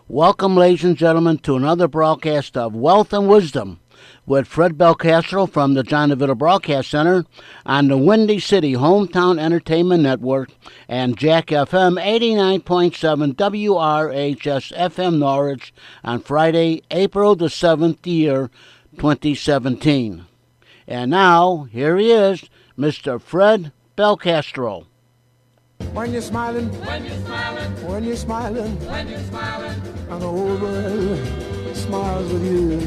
Welcome, ladies and gentlemen, to another broadcast of Wealth and Wisdom with Fred Belcastro from the John DeVito Broadcast Center on the Windy City Hometown Entertainment Network and Jack FM 89.7 WRHS FM Norwich on Friday, April the 7th year, 2017. And now, here he is, Mr. Fred Belcastro. When you're smiling, when you're smiling, when you're smiling, when you're smiling, and the whole world smiles with you.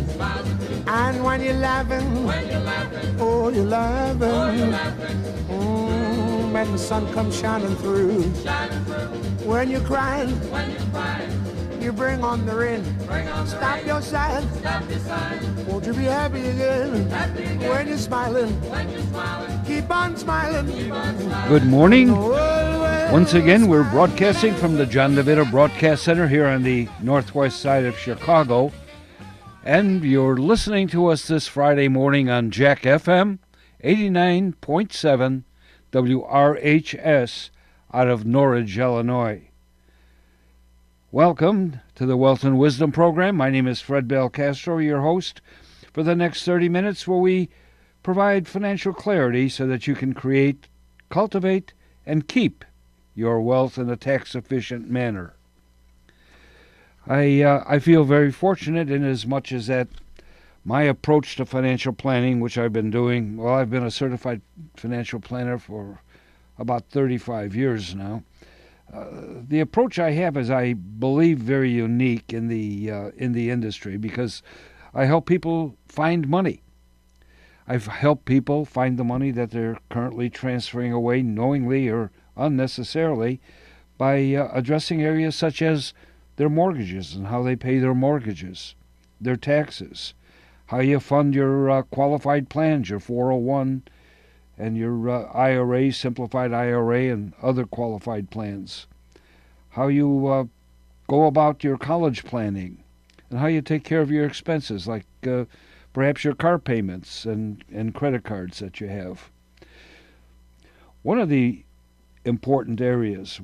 And when you're laughing, oh, you're laughing, when the sun comes shining through. When you're crying, you bring on the rain. Stop your sighing. Won't you be happy again? When you're smiling, keep on smiling. Good morning. Once again, we're broadcasting from the John DeVito Broadcast Center here on the northwest side of Chicago. And you're listening to us this Friday morning on Jack FM 89.7 WRHS out of Norwich, Illinois. Welcome to the Wealth and Wisdom program. My name is Fred Belcastro, your host for the next 30 minutes, where we provide financial clarity so that you can create, cultivate, and keep your wealth in a tax-efficient manner. I feel very fortunate in as much as that my approach to financial planning, which I've been doing, well, I've been a certified financial planner for about 35 years now. The approach I have is, I believe, very unique in the industry, because I help people find money. I've helped people find the money that they're currently transferring away knowingly or unnecessarily by addressing areas such as their mortgages and how they pay their mortgages, their taxes, how you fund your qualified plans, your 401 and your IRA, simplified IRA, and other qualified plans, how you go about your college planning, and how you take care of your expenses, like perhaps your car payments and credit cards that you have. One of the important areas,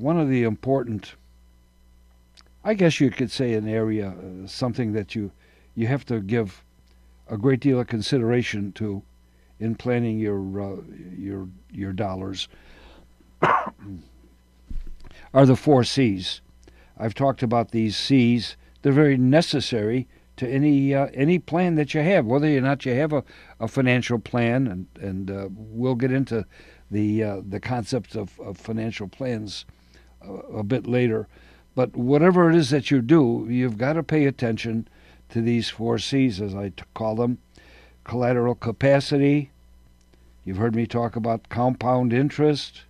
I guess you could say an area, something that you have to give a great deal of consideration to in planning your dollars, are the 4 C's. I've talked about these C's. They're very necessary to any plan that you have, whether or not you have a financial plan, and we'll get into the concepts of financial plans a bit later. But whatever it is that you do, you've got to pay attention to these 4 C's, as I call them. Collateral capacity. You've heard me talk about compound interest,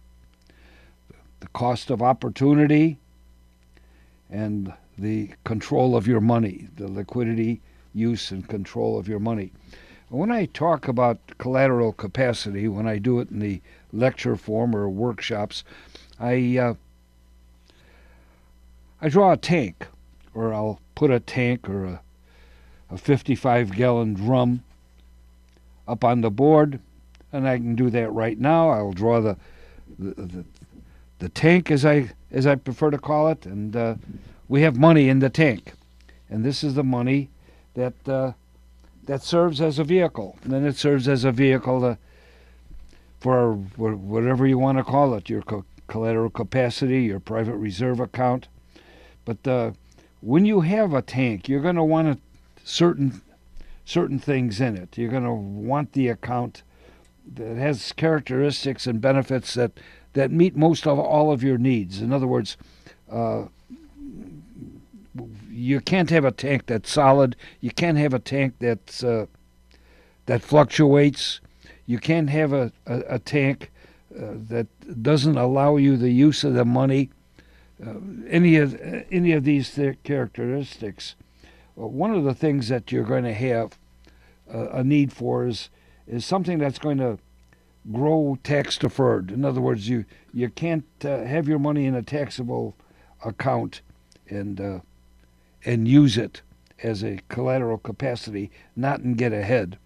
the cost of opportunity, and the control of your money, the liquidity, use, and control of your money. When I talk about collateral capacity, when I do it in the lecture form or workshops, I draw a tank, or I'll put a tank or a 55-gallon drum up on the board, and I can do that right now. I'll draw the tank, as I prefer to call it, and we have money in the tank, and this is the money that serves as a vehicle. And then it serves as a vehicle for whatever you want to call it, your collateral capacity, your private reserve account. But when you have a tank, you're going to want certain things in it. You're going to want the account that has characteristics and benefits that meet most of all of your needs. In other words, you can't have a tank that's solid. You can't have a tank that fluctuates. You can't have a tank that doesn't allow you the use of the money. Any of these characteristics. One of the things that you're going to have a need for is something that's going to grow tax deferred. In other words, you can't have your money in a taxable account and use it as a collateral capacity, not and get ahead.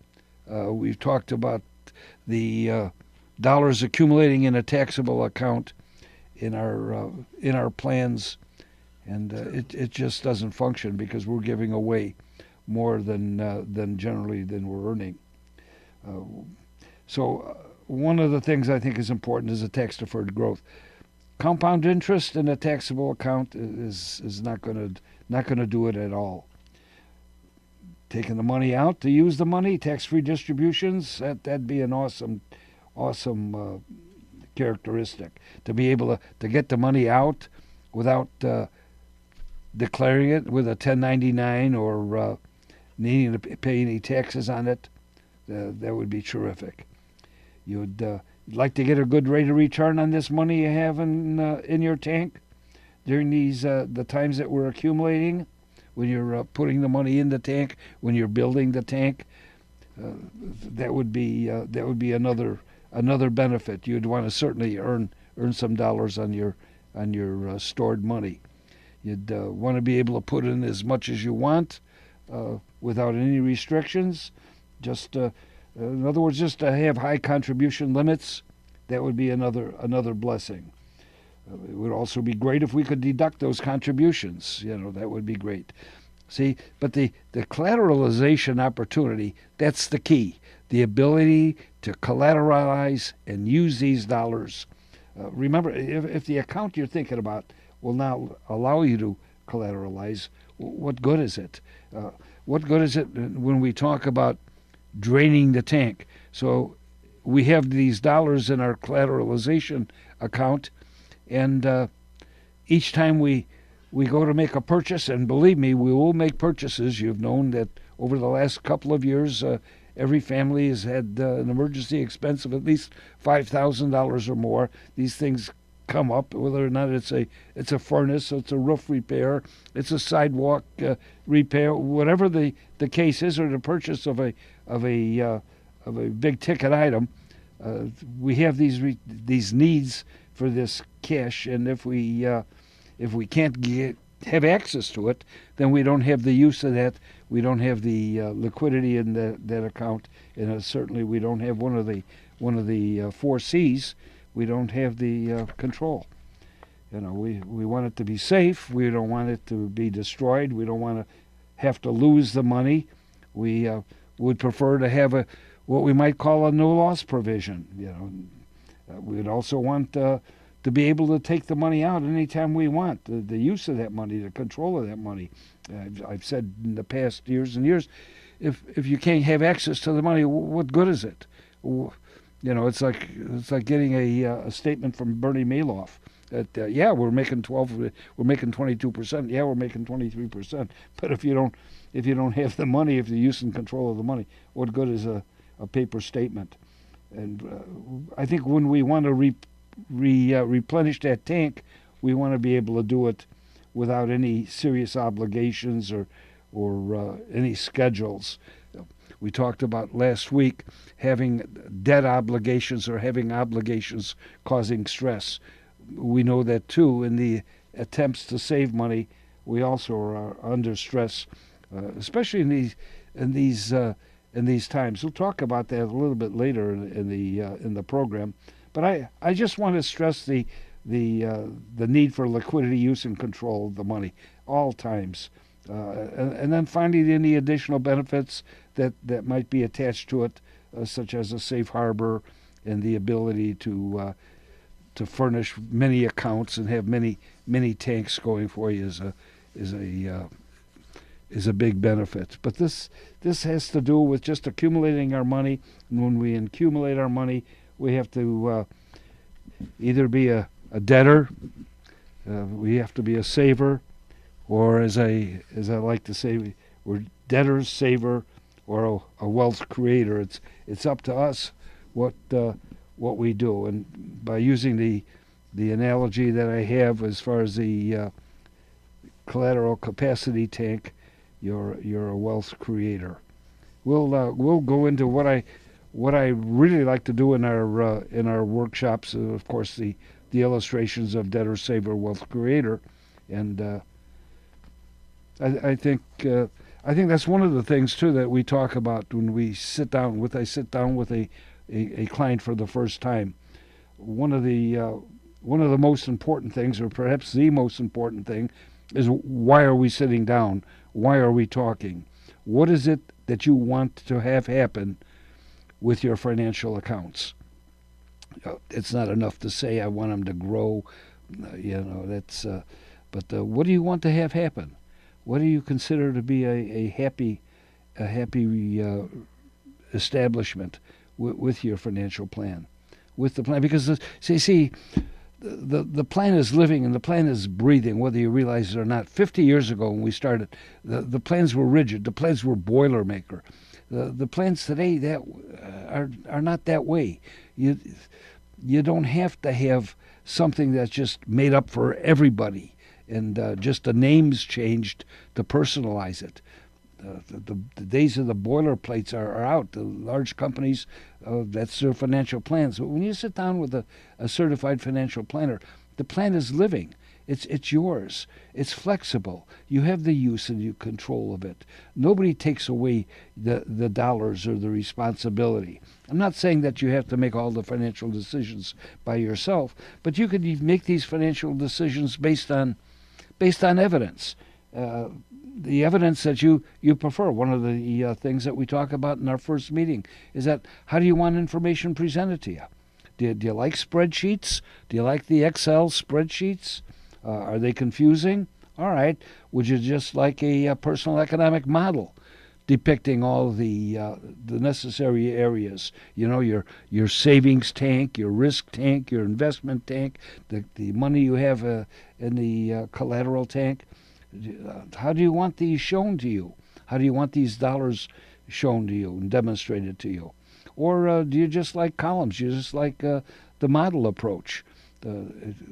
We've talked about the dollars accumulating in a taxable account in our plans and it just doesn't function because we're giving away more than generally than we're earning. So one of the things I think is important is a tax-deferred growth. Compound interest in a taxable account is not going to do it at all. Taking the money out to use the money, tax-free distributions, that'd be an awesome characteristic. To be able to get the money out without declaring it with a 1099 or needing to pay any taxes on it, that would be terrific. You'd like to get a good rate of return on this money you have in your tank during these the times that we're accumulating. When you're putting the money in the tank, when you're building the tank, that would be another benefit. You'd want to certainly earn some dollars on your stored money. You'd want to be able to put in as much as you want without any restrictions. Just in other words, just to have high contribution limits. That would be another blessing. It would also be great if we could deduct those contributions. That would be great. See, but the collateralization opportunity, that's the key. The ability to collateralize and use these dollars. Remember, if the account you're thinking about will not allow you to collateralize, what good is it? What good is it when we talk about draining the tank? So we have these dollars in our collateralization account, and each time we go to make a purchase, and believe me, we will make purchases. You've known that over the last couple of years, every family has had an emergency expense of at least $5,000 or more. These things come up, whether or not it's a furnace, it's a roof repair, it's a sidewalk repair, whatever the case is, or the purchase of a big ticket item. We have these needs for this cash, and if we can't have access to it, then we don't have the use of that. We don't have the liquidity in that account, and certainly we don't have one of the 4 C's. We don't have the control. We want it to be safe. We don't want it to be destroyed. We don't want to have to lose the money. We would prefer to have what we might call a no loss provision. We'd also want to be able to take the money out anytime we want. The use of that money, the control of that money. I've said in the past years and years, if you can't have access to the money, what good is it? It's like getting a statement from Bernie Madoff that we're making 22%. Yeah, we're making 23%. But if you don't have the money, if you're using control of the money, what good is a paper statement? And I think when we want to replenish that tank, we want to be able to do it without any serious obligations or any schedules. We talked about last week having debt obligations or having obligations causing stress. We know that too in the attempts to save money. We also are under stress, especially in these times. We'll talk about that a little bit later in the program. But I just want to stress the need for liquidity, use, and control of the money all times, and then finding any additional benefits that might be attached to it, such as a safe harbor and the ability to furnish many accounts and have many tanks going for you is a big benefit. But this has to do with just accumulating our money, and when we accumulate our money, we have to either be a debtor, we have to be a saver, or as I like to say, we're debtors, saver, or a wealth creator. It's up to us what we do. And by using the analogy that I have as far as the collateral capacity tank, you're a wealth creator. We'll go into what I really like to do in our workshops. Of course, the illustrations of debtor, saver, wealth creator, and I think that's one of the things too that we talk about when I sit down with a client for the first time. One of the most important things, or perhaps the most important thing, is why are we sitting down? Why are we talking? What is it that you want to have happen with your financial accounts? It's not enough to say I want them to grow. That's. But what do you want to have happen? What do you consider to be a happy establishment with your financial plan? With the plan, because the plan is living and the plan is breathing, whether you realize it or not. 50 years ago when we started, the plans were rigid. The plans were Boilermaker. The plans today that are not that way. You don't have to have something that's just made up for everybody and just the names changed to personalize it. The days of the boilerplates are out. The large companies, that's their financial plans. But when you sit down with a certified financial planner, the plan is living. It's yours. It's flexible. You have the use and you control of it. Nobody takes away the dollars or the responsibility. I'm not saying that you have to make all the financial decisions by yourself, but you could make these financial decisions based on evidence. The evidence that you prefer. One of the things that we talk about in our first meeting is that how do you want information presented to you? Do you like spreadsheets? Do you like the Excel spreadsheets? Are they confusing? All right. Would you just like a personal economic model depicting all the necessary areas? Your savings tank, your risk tank, your investment tank, the money you have in the collateral tank. How do you want these shown to you? How do you want these dollars shown to you and demonstrated to you? Or do you just like columns? You just like the model approach,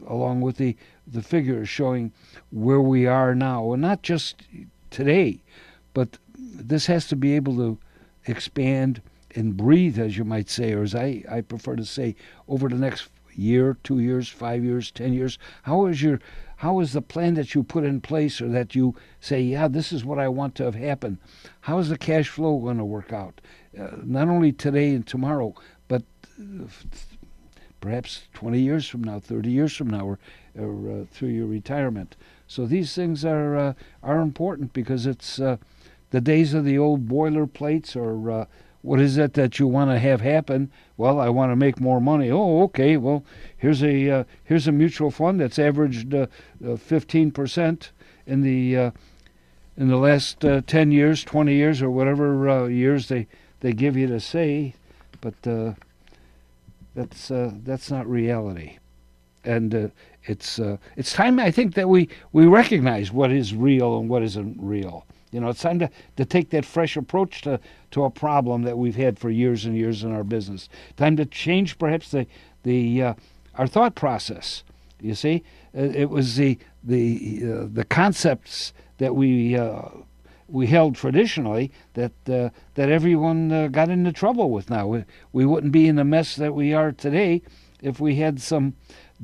along with the figures showing where we are now, and not just today, but this has to be able to expand and breathe, as you might say, or as I prefer to say, over the next year, 2 years, 5 years, 10 years. How is the plan that you put in place, or that you say, yeah, this is what I want to have happen? How is the cash flow going to work out? Not only today and tomorrow, but perhaps 20 years from now, 30 years from now, or through your retirement. So these things are important, because it's the days of the old boilerplates, or what is it that you want to have happen? Well, I want to make more money. Oh, okay. Well, here's a mutual fund that's averaged 15% in the last 10 years, 20 years, or whatever years they give you to say, but that's not reality. And it's time, I think, that we recognize what is real and what isn't real. It's time to take that fresh approach to a problem that we've had for years and years in our business. Time to change perhaps our thought process. You see, it was the concepts that we held traditionally that everyone got into trouble with. Now we wouldn't be in the mess that we are today if we had some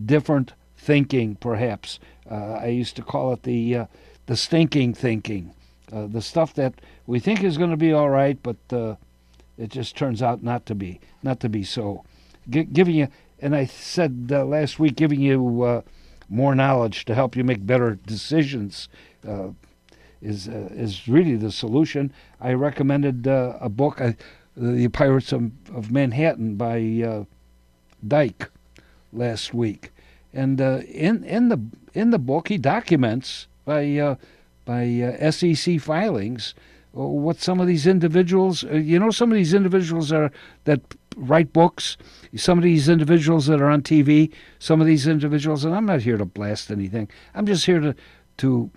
different thinking, perhaps. I used to call it the stinking thinking. The stuff that we think is going to be all right, but it just turns out not to be so. Giving you, and I said last week, giving you more knowledge to help you make better decisions is really the solution. I recommended a book, The Pirates of Manhattan by Dyke, last week, and in the book he documents by SEC filings what some of these individuals, some of these individuals that write books, some of these individuals that are on TV, some of these individuals, and I'm not here to blast anything. I'm just here to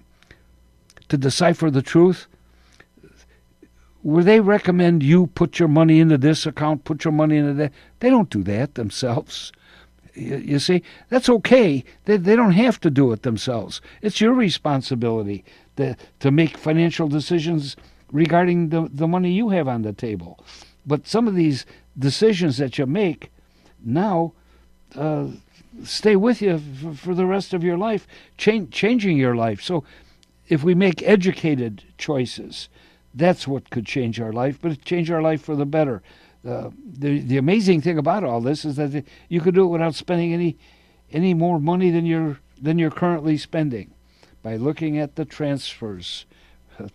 decipher the truth. Where they recommend you put your money into this account, put your money into that, they don't do that themselves. You see, that's okay. They don't have to do it themselves. It's your responsibility to make financial decisions regarding the money you have on the table. But some of these decisions that you make now stay with you for the rest of your life, changing your life. So if we make educated choices, that's what could change our life, but it change our life for the better. The amazing thing about all this is that you could do it without spending any more money than you're currently spending. by looking at the transfers.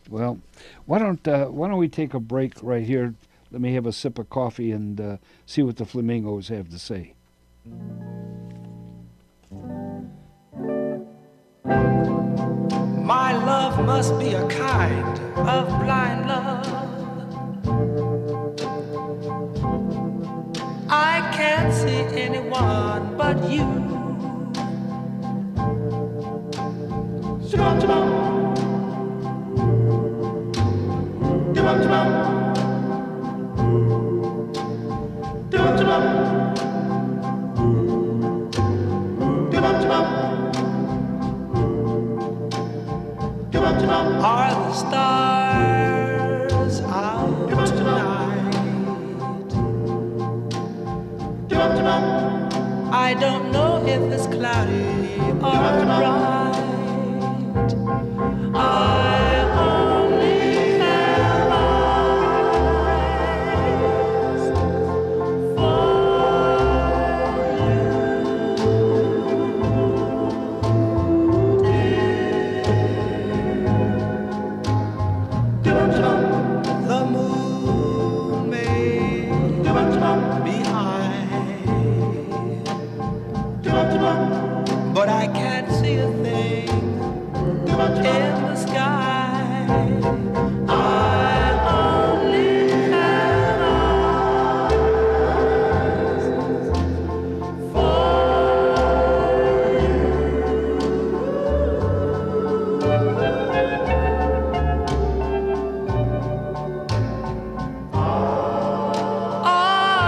Well, why don't we take a break right here? Let me have a sip of coffee and see what the Flamingos have to say. My love must be a kind of blind love. I can't see anyone but you. Shabam, shabam. Shabam, shabam. Shabam, shabam. Shabam, shabam. Are the stars out tonight? I don't know if it's cloudy or bright. I only have eyes for the moon may be high, but I can't see a thing in the sky. I only have eyes for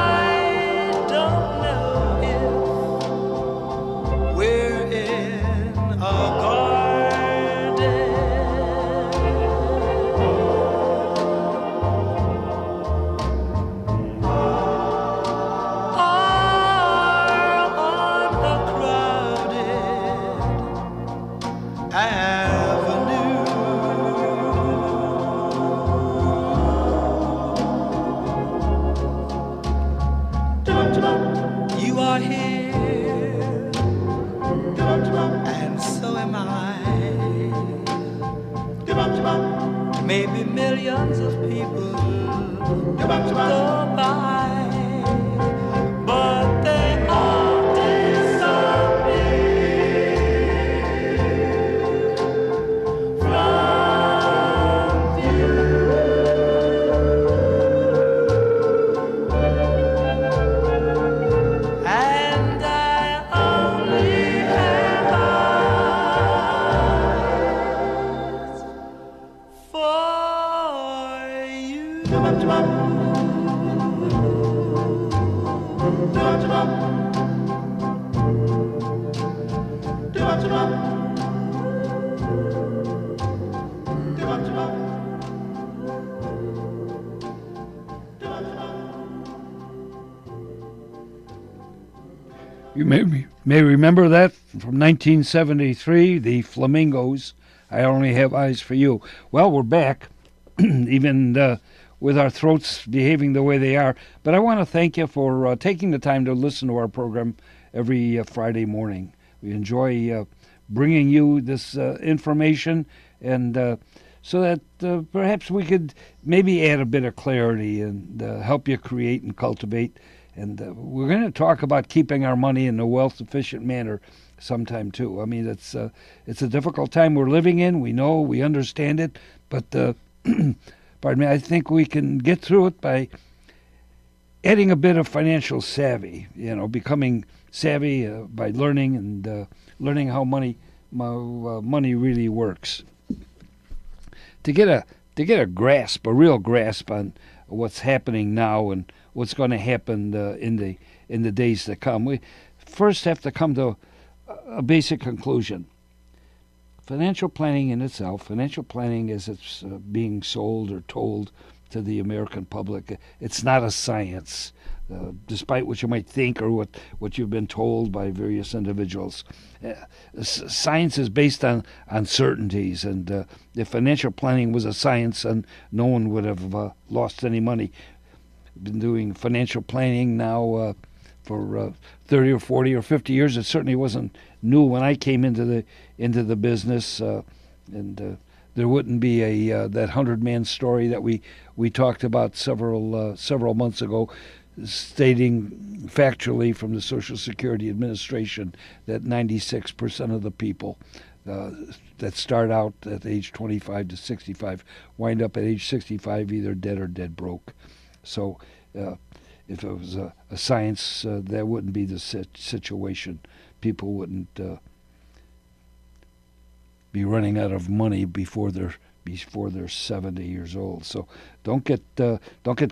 I don't know if we're in a garden or on a crowded avenue. You are here, and so am I. Maybe millions of people go by, but they all disappear from view. And I only have eyes for you. You may remember that from 1973, the Flamingos, I Only Have Eyes for You. Well, we're back, even with our throats behaving the way they are. But I want to thank you for taking the time to listen to our program every Friday morning. We enjoy bringing you this information, and so that perhaps we could maybe add a bit of clarity and help you create and cultivate. And we're going to talk about keeping our money in a wealth-efficient manner sometime, too. I mean, it's a difficult time we're living in. We know, we understand it, but pardon me, I think we can get through it by adding a bit of financial savvy, becoming savvy by learning and learning how money really works. To get a grasp, a real grasp on what's happening now and what's going to happen in the days to come, we first have to come to a basic conclusion. Financial planning in itself, financial planning as it's being sold or told to the American public, it's not a science, despite what you might think or what you've been told by various individuals. Science is based on certainties, and if financial planning was a science, then no one would have lost any money. I've been doing financial planning now for 30 or 40 or 50 years. It certainly wasn't new when I came into the business, and there wouldn't be that 100-man story that we talked about several months ago, stating factually from the Social Security Administration that 96% of the people that start out at age 25 to 65 wind up at age 65 either dead or dead broke. So if it was a science, that wouldn't be the situation. People wouldn't be running out of money before they're 70 years old. So don't get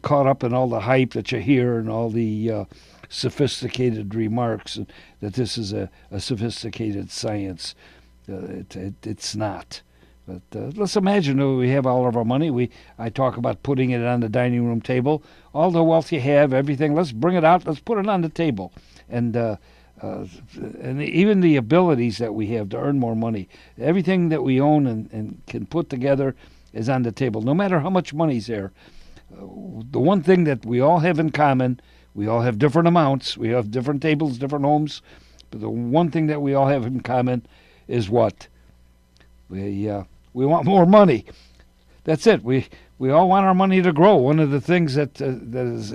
caught up in all the hype that you hear and all the sophisticated remarks that this is a sophisticated science. It's not. But let's imagine we have all of our money. I talk about putting it on the dining room table. All the wealth you have, everything, let's bring it out. Let's put it on the table. And even the abilities that we have to earn more money, everything that we own and can put together is on the table, no matter how much money's there. The one thing that we all have in common, we all have different amounts, we have different tables, different homes, but the one thing that we all have in common is what? We want more money. That's it. We all want our money to grow. One of the things that is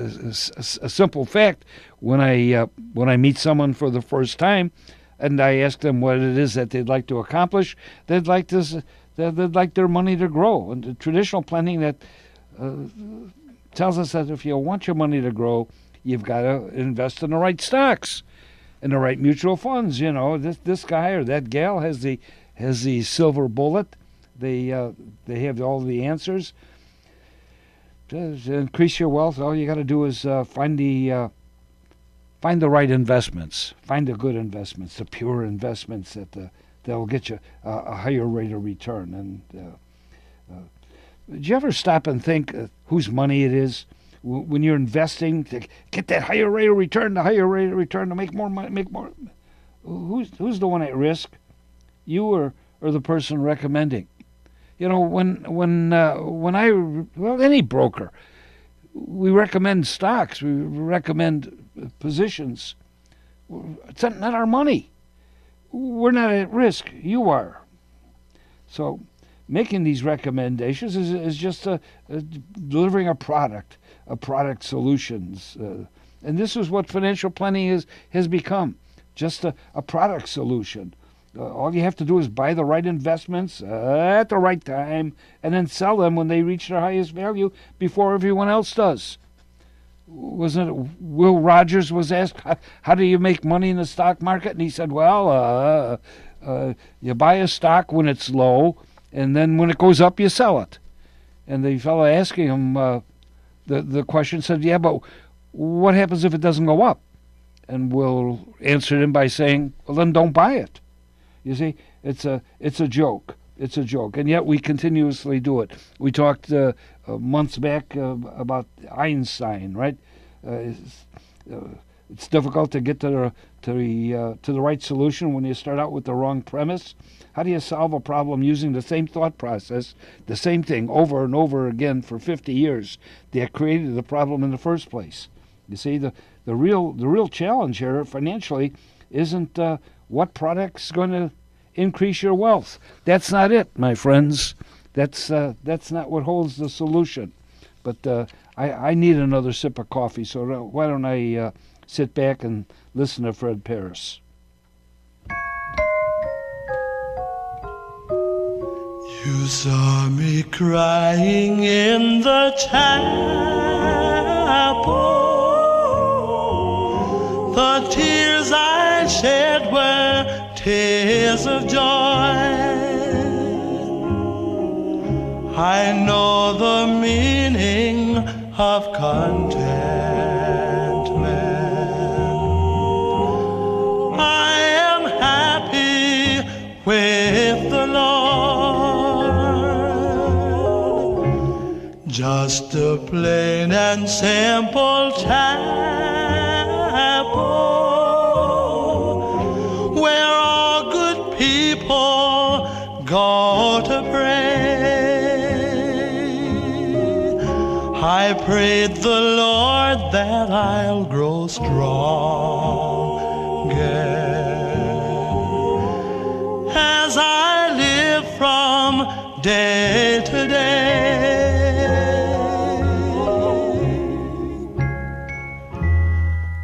a simple fact, when I meet someone for the first time, and I ask them what it is that they'd like to accomplish, they'd like their money to grow. And the traditional planning that tells us that if you want your money to grow, you've got to invest in the right stocks, and the right mutual funds. You know, this guy or that gal has the silver bullet. They have all the answers. To increase your wealth, all you got to do is find the right investments, find the good investments, the pure investments that'll get you a higher rate of return. And did you ever stop and think whose money it is when you're investing to get that higher rate of return, to make more money, make more? Who's the one at risk? You or the person recommending? You know, when any broker, we recommend stocks, we recommend positions. It's not our money. We're not at risk. You are. So making these recommendations is just delivering a product solutions. And this is what financial planning has become, just a product solution. All you have to do is buy the right investments at the right time and then sell them when they reach their highest value before everyone else does. Wasn't it Will Rogers was asked, how do you make money in the stock market? And he said, well, you buy a stock when it's low, and then when it goes up, you sell it. And the fellow asking him the question said, yeah, but what happens if it doesn't go up? And Will answered him by saying, well, then don't buy it. You see, it's a joke. It's a joke, and yet we continuously do it. We talked months back about Einstein, right? It's difficult to get to the right solution when you start out with the wrong premise. How do you solve a problem using the same thought process, the same thing over and over again for 50 years that created the problem in the first place? You see, the real challenge here financially isn't what product's going to increase your wealth. That's not it, my friends. That's not what holds the solution. But I need another sip of coffee, so why don't I sit back and listen to Fred Paris. You saw me crying in the chapel. The tears I shed were tears of joy. I know the meaning of contentment. I am happy with the Lord. Just a plain and simple chapel where all good people go to pray. I prayed the Lord that I'll grow stronger as I live from day to day.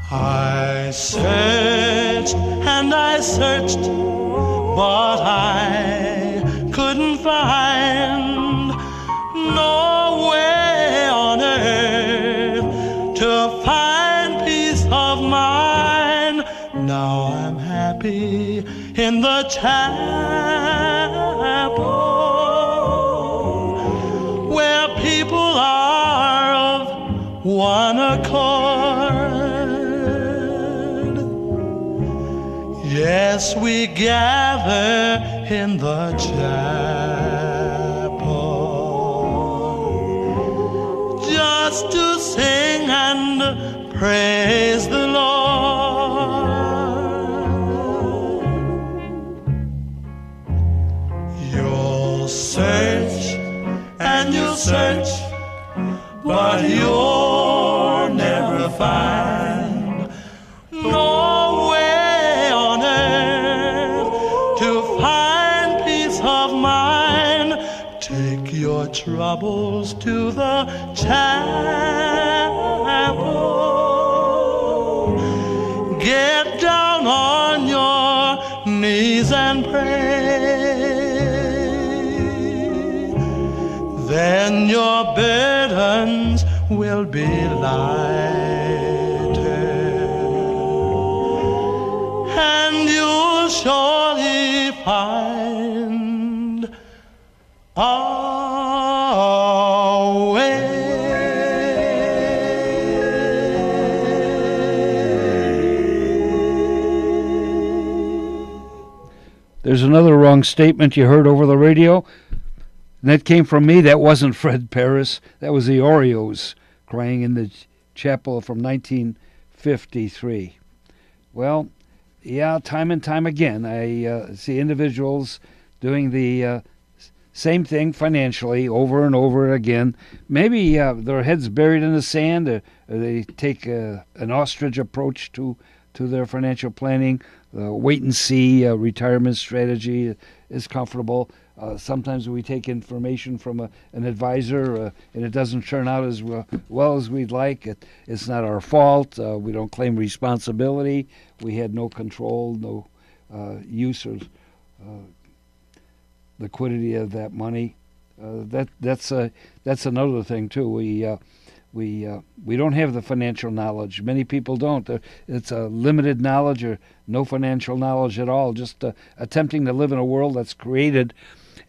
I searched and I searched, but I couldn't find no way on earth to find peace of mind. Now I'm happy in the chapel where people are of one accord. Yes, we gather in the chapel just to sing and praise the Lord. You'll search and you'll search, but you'll never find no way on earth to find peace of mind. Take your troubles to the chapel. Get down on your knees and pray. Then your burdens will be lighter, and you'll surely find a way. There's another wrong statement you heard over the radio. And that came from me. That wasn't Fred Paris. That was the Oreos crying in the chapel from 1953. Well, yeah, time and time again, I see individuals doing the same thing financially over and over again. Maybe their heads buried in the sand, or they take an ostrich approach to their financial planning. Wait and see retirement strategy is comfortable. Sometimes we take information from an advisor and it doesn't turn out as well as we'd like. It's not our fault. We don't claim responsibility. We had no control, no use or liquidity of that money. That's another thing too. We don't have the financial knowledge. Many people don't. It's a limited knowledge or no financial knowledge at all. Just attempting to live in a world that's created.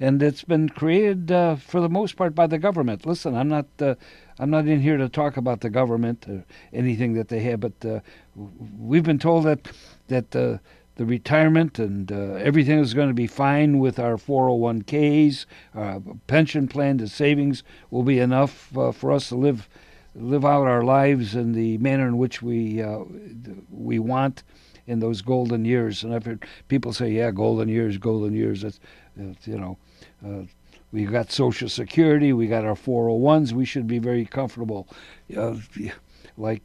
And it's been created for the most part by the government. Listen, I'm not in here to talk about the government or anything that they have, but we've been told that the retirement and everything is going to be fine with our 401ks, pension plan, the savings will be enough for us to live out our lives in the manner in which we want in those golden years. And I've heard people say, "Yeah, golden years." That's we got Social Security, we got our 401s. We should be very comfortable, like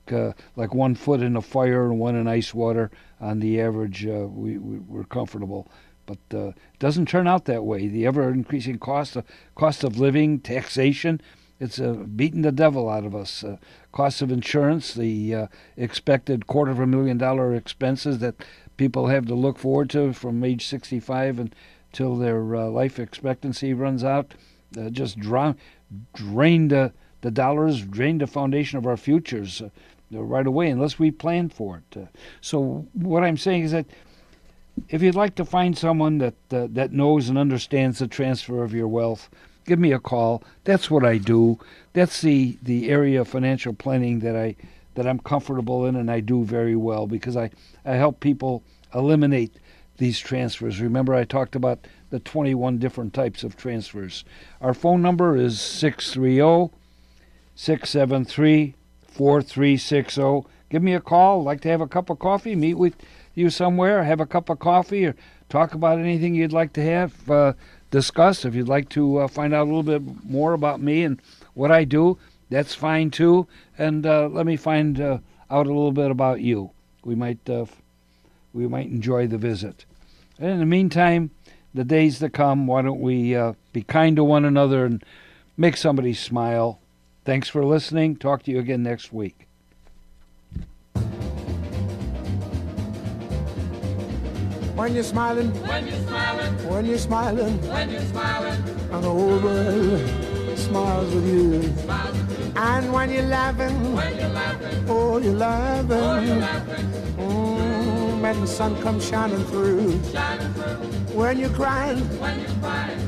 1 foot in a fire and 1 in ice water. On the average, we're comfortable. But it doesn't turn out that way. The ever-increasing cost of living, taxation, it's beating the devil out of us. Cost of insurance, the expected $250,000 expenses that people have to look forward to from age 65 until their life expectancy runs out, just drain the dollars, drain the foundation of our futures right away unless we plan for it. So what I'm saying is that if you'd like to find someone that knows and understands the transfer of your wealth, give me a call. That's what I do. That's the area of financial planning that I'm comfortable in and I do very well, because I help people eliminate these transfers. Remember, I talked about the 21 different types of transfers. Our phone number is 630-673-4360. Give me a call. I'd like to have a cup of coffee, meet with you somewhere, have a cup of coffee, or talk about anything you'd like to have discussed. If you'd like to find out a little bit more about me and what I do, that's fine too. And let me find out a little bit about you. We might enjoy the visit. And in the meantime, the days to come, why don't we be kind to one another and make somebody smile. Thanks for listening. Talk to you again next week. When you're smiling, When you're smiling, when you're smiling, when you're smiling, and the whole world smiles with you. And when you're laughing, when you're laughing, oh, you're laughing. oh, you're laughing, When the sun comes shining through. shining through. When you're crying, When you're crying,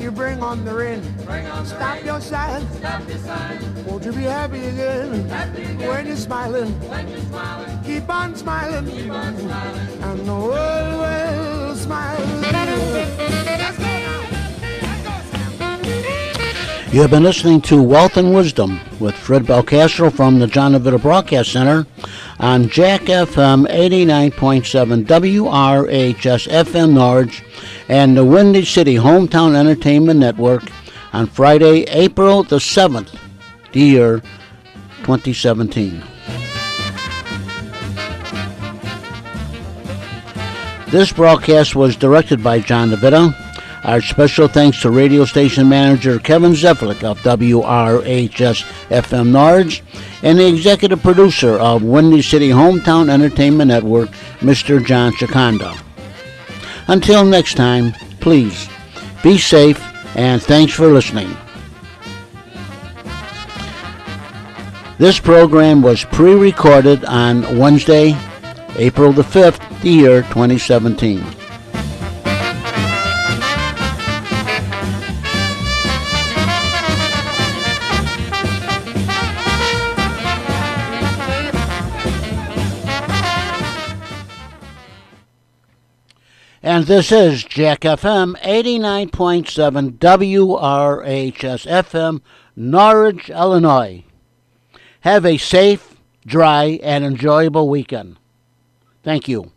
you bring on the rain. bring on the Stop rain, your sighing. stop your sighing, Won't you be happy again? happy again. When you're smiling, When you're smiling, keep on smiling. keep on smiling. And the world will smile with you. Let's go now. You have been listening to Wealth and Wisdom with Fred Belcastro from the John DeVito Broadcast Center on Jack FM 89.7 WRHS FM Norwich and the Windy City Hometown Entertainment Network on Friday, April the 7th, the year 2017. This broadcast was directed by John DeVito. Our special thanks to radio station manager Kevin Zeflik of WRHS FM Norwich and the executive producer of Windy City Hometown Entertainment Network, Mr. John Chikanda. Until next time, please be safe and thanks for listening. This program was pre-recorded on Wednesday, April the 5th, the year 2017. And this is Jack FM 89.7 WRHS FM, Norwich, Illinois. Have a safe, dry, and enjoyable weekend. Thank you.